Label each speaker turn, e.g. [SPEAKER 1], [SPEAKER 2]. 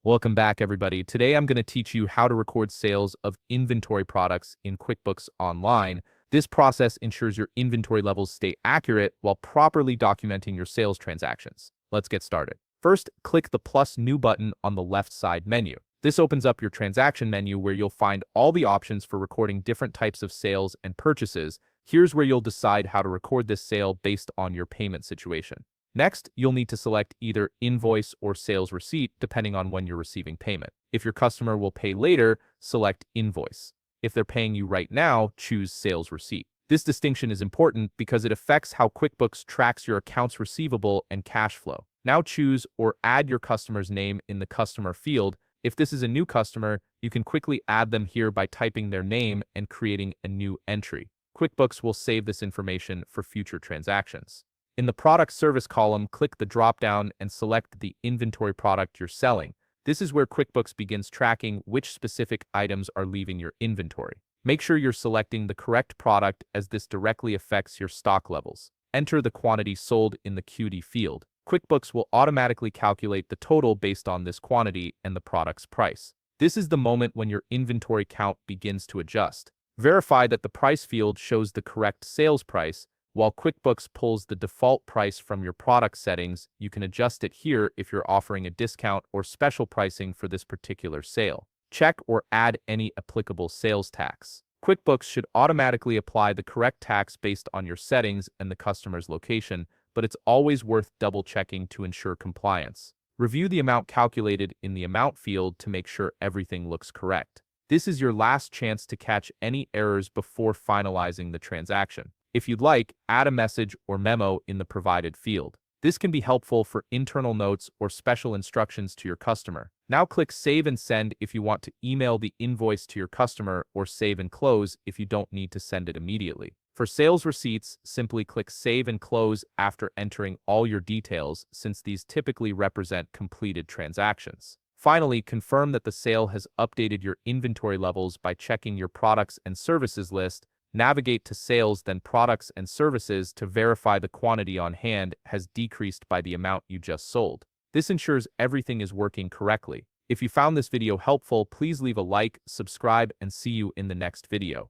[SPEAKER 1] Welcome back, everybody. Today I'm going to teach you how to record sales of inventory products in QuickBooks Online. This process ensures your inventory levels stay accurate while properly documenting your sales transactions. Let's get started. First, click the plus new button on the left side menu. This opens up your transaction menu where you'll find all the options for recording different types of sales and purchases. Here's where you'll decide how to record this sale based on your payment situation. Next, you'll need to select either invoice or sales receipt depending on when you're receiving payment. If your customer will pay later, select invoice. If they're paying you right now, choose sales receipt. This distinction is important because it affects how QuickBooks tracks your accounts receivable and cash flow. Now choose or add your customer's name in the customer field. If this is a new customer, you can quickly add them here by typing their name and creating a new entry. QuickBooks will save this information for future transactions. In the Product Service column, click the drop-down and select the inventory product you're selling. This is where QuickBooks begins tracking which specific items are leaving your inventory. Make sure you're selecting the correct product as this directly affects your stock levels. Enter the quantity sold in the QD field. QuickBooks will automatically calculate the total based on this quantity and the product's price. This is the moment when your inventory count begins to adjust. Verify that the price field shows the correct sales price. While QuickBooks pulls the default price from your product settings, you can adjust it here if you're offering a discount or special pricing for this particular sale. Check or add any applicable sales tax. QuickBooks should automatically apply the correct tax based on your settings and the customer's location, but it's always worth double-checking to ensure compliance. Review the amount calculated in the amount field to make sure everything looks correct. This is your last chance to catch any errors before finalizing the transaction. If you'd like, add a message or memo in the provided field. This can be helpful for internal notes or special instructions to your customer. Now click Save and Send if you want to email the invoice to your customer, or Save and Close if you don't need to send it immediately. For sales receipts, simply click Save and Close after entering all your details, since these typically represent completed transactions. Finally, confirm that the sale has updated your inventory levels by checking your products and services list. Navigate to Sales, then Products and Services to verify the quantity on hand has decreased by the amount you just sold. This ensures everything is working correctly. If you found this video helpful, please leave a like, subscribe, and see you in the next video.